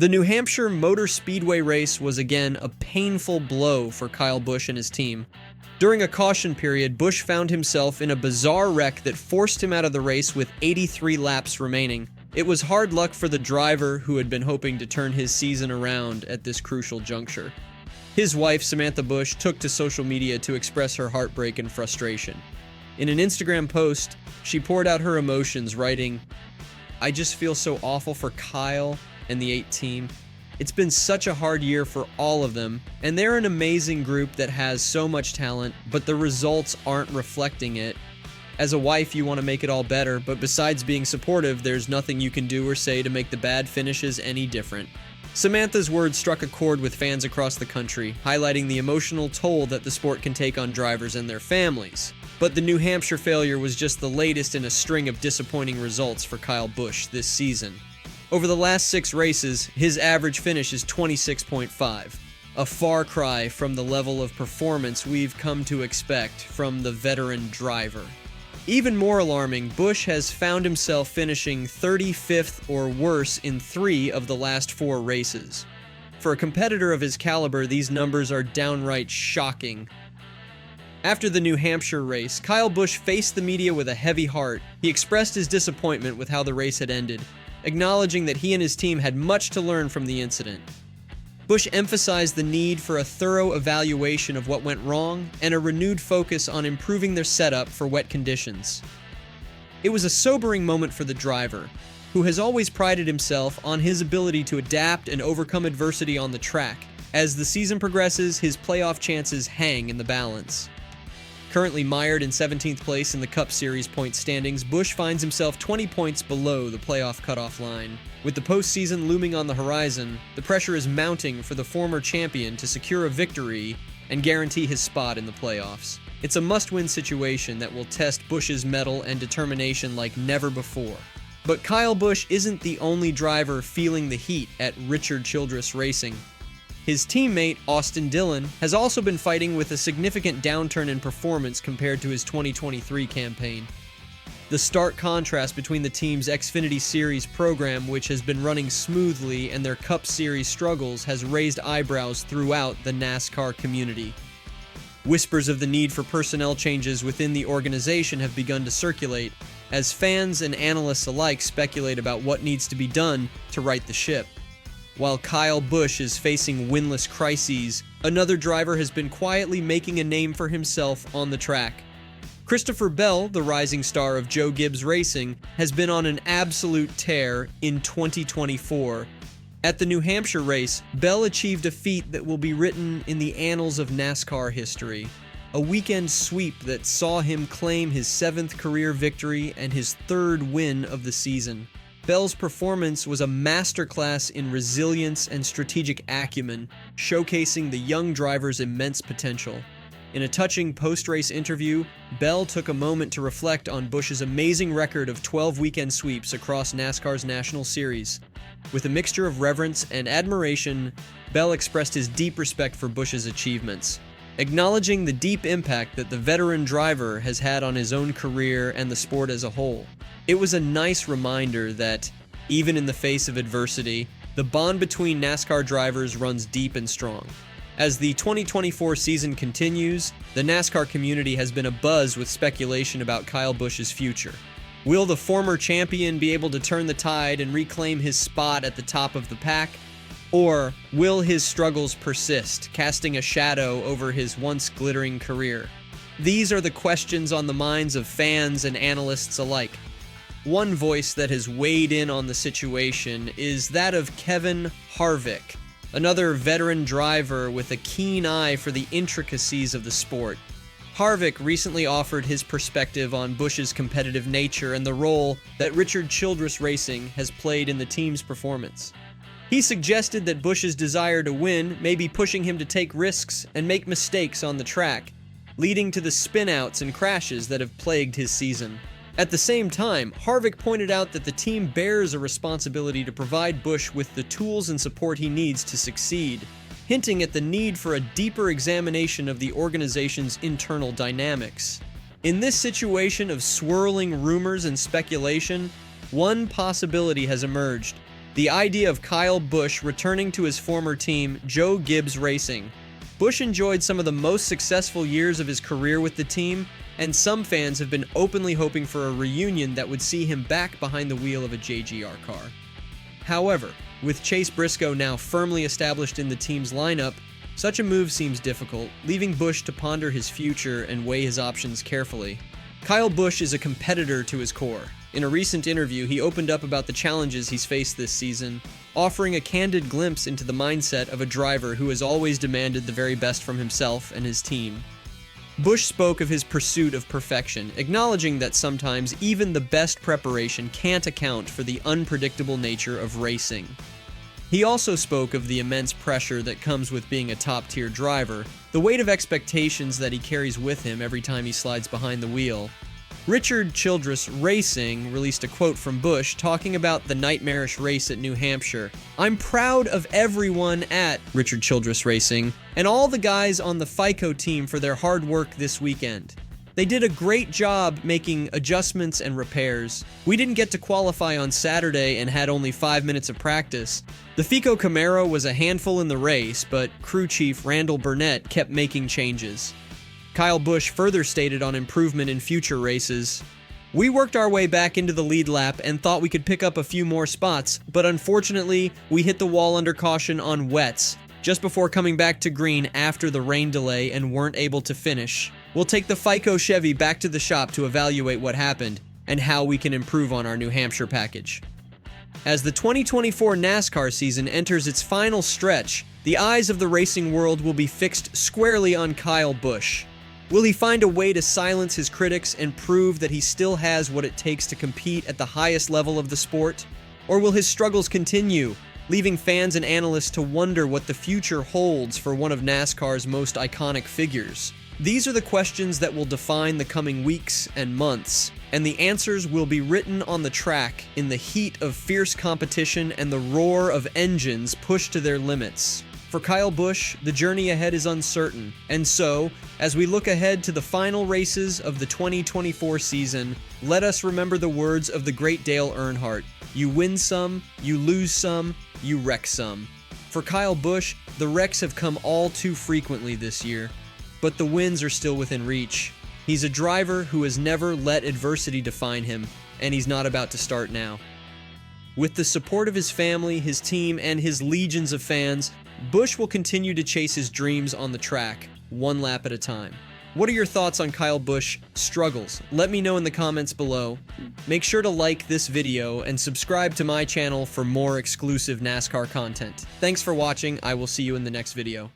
The New Hampshire Motor Speedway race was again a painful blow for Kyle Busch and his team. During a caution period, Busch found himself in a bizarre wreck that forced him out of the race with 83 laps remaining. It was hard luck for the driver who had been hoping to turn his season around at this crucial juncture. His wife, Samantha Busch, took to social media to express her heartbreak and frustration. In an Instagram post, she poured out her emotions, writing, "I just feel so awful for Kyle and the 8 team. It's been such a hard year for all of them, and they're an amazing group that has so much talent, but the results aren't reflecting it. As a wife, you want to make it all better, but besides being supportive, there's nothing you can do or say to make the bad finishes any different." Samantha's words struck a chord with fans across the country, highlighting the emotional toll that the sport can take on drivers and their families. But the New Hampshire failure was just the latest in a string of disappointing results for Kyle Busch this season. Over the last 6 races, his average finish is 26.5, a far cry from the level of performance we've come to expect from the veteran driver. Even more alarming, Busch has found himself finishing 35th or worse in 3 of the last 4 races. For a competitor of his caliber, these numbers are downright shocking. After the New Hampshire race, Kyle Busch faced the media with a heavy heart. He expressed his disappointment with how the race had ended, acknowledging that he and his team had much to learn from the incident. Busch emphasized the need for a thorough evaluation of what went wrong and a renewed focus on improving their setup for wet conditions. It was a sobering moment for the driver, who has always prided himself on his ability to adapt and overcome adversity on the track. As the season progresses, his playoff chances hang in the balance. Currently mired in 17th place in the Cup Series point standings, Busch finds himself 20 points below the playoff cutoff line. With the postseason looming on the horizon, the pressure is mounting for the former champion to secure a victory and guarantee his spot in the playoffs. It's a must-win situation that will test Busch's mettle and determination like never before. But Kyle Busch isn't the only driver feeling the heat at Childress Racing. His teammate, Austin Dillon, has also been fighting with a significant downturn in performance compared to his 2023 campaign. The stark contrast between the team's Xfinity Series program, which has been running smoothly, and their Cup Series struggles has raised eyebrows throughout the NASCAR community. Whispers of the need for personnel changes within the organization have begun to circulate, as fans and analysts alike speculate about what needs to be done to right the ship. While Kyle Busch is facing winless crises, another driver has been quietly making a name for himself on the track. Christopher Bell, the rising star of Joe Gibbs Racing, has been on an absolute tear in 2024. At the New Hampshire race, Bell achieved a feat that will be written in the annals of NASCAR history. A weekend sweep that saw him claim his 7th career victory and his 3rd win of the season. Bell's performance was a masterclass in resilience and strategic acumen, showcasing the young driver's immense potential. In a touching post-race interview, Bell took a moment to reflect on Busch's amazing record of 12 weekend sweeps across NASCAR's National Series. With a mixture of reverence and admiration, Bell expressed his deep respect for Busch's achievements, acknowledging the deep impact that the veteran driver has had on his own career and the sport as a whole. It was a nice reminder that, even in the face of adversity, the bond between NASCAR drivers runs deep and strong. As the 2024 season continues, the NASCAR community has been abuzz with speculation about Kyle Busch's future. Will the former champion be able to turn the tide and reclaim his spot at the top of the pack? Or will his struggles persist, casting a shadow over his once glittering career? These are the questions on the minds of fans and analysts alike. One voice that has weighed in on the situation is that of Kevin Harvick, another veteran driver with a keen eye for the intricacies of the sport. Harvick recently offered his perspective on Busch's competitive nature and the role that Childress Racing has played in the team's performance. He suggested that Busch's desire to win may be pushing him to take risks and make mistakes on the track, leading to the spin-outs and crashes that have plagued his season. At the same time, Harvick pointed out that the team bears a responsibility to provide Busch with the tools and support he needs to succeed, hinting at the need for a deeper examination of the organization's internal dynamics. In this situation of swirling rumors and speculation, one possibility has emerged. the idea of Kyle Busch returning to his former team, Joe Gibbs Racing. Busch enjoyed some of the most successful years of his career with the team, and some fans have been openly hoping for a reunion that would see him back behind the wheel of a JGR car. However, with Chase Briscoe now firmly established in the team's lineup, such a move seems difficult, leaving Busch to ponder his future and weigh his options carefully. Kyle Busch is a competitor to his core. In a recent interview, he opened up about the challenges he's faced this season, offering a candid glimpse into the mindset of a driver who has always demanded the very best from himself and his team. Busch spoke of his pursuit of perfection, acknowledging that sometimes even the best preparation can't account for the unpredictable nature of racing. He also spoke of the immense pressure that comes with being a top-tier driver, the weight of expectations that he carries with him every time he slides behind the wheel. Childress Racing released a quote from Busch talking about the nightmarish race at New Hampshire. "I'm proud of everyone at Childress Racing and all the guys on the FICO team for their hard work this weekend. They did a great job making adjustments and repairs. We didn't get to qualify on Saturday and had only 5 minutes of practice. The FICO Camaro was a handful in the race, but crew chief Randall Burnett kept making changes." Kyle Busch further stated on improvement in future races, "We worked our way back into the lead lap and thought we could pick up a few more spots, but unfortunately, we hit the wall under caution on wets, just before coming back to green after the rain delay and weren't able to finish. We'll take the FICO Chevy back to the shop to evaluate what happened and how we can improve on our New Hampshire package." As the 2024 NASCAR season enters its final stretch, the eyes of the racing world will be fixed squarely on Kyle Busch. Will he find a way to silence his critics and prove that he still has what it takes to compete at the highest level of the sport? Or will his struggles continue, leaving fans and analysts to wonder what the future holds for one of NASCAR's most iconic figures? These are the questions that will define the coming weeks and months, and the answers will be written on the track in the heat of fierce competition and the roar of engines pushed to their limits. For Kyle Busch, the journey ahead is uncertain, and so, as we look ahead to the final races of the 2024 season, let us remember the words of the great Dale Earnhardt: "You win some, you lose some, you wreck some." For Kyle Busch, the wrecks have come all too frequently this year, but the wins are still within reach. He's a driver who has never let adversity define him, and he's not about to start now. With the support of his family, his team, and his legions of fans, Busch will continue to chase his dreams on the track, one lap at a time. What are your thoughts on Kyle Busch's struggles? Let me know in the comments below. Make sure to like this video and subscribe to my channel for more exclusive NASCAR content. Thanks for watching. I will see you in the next video.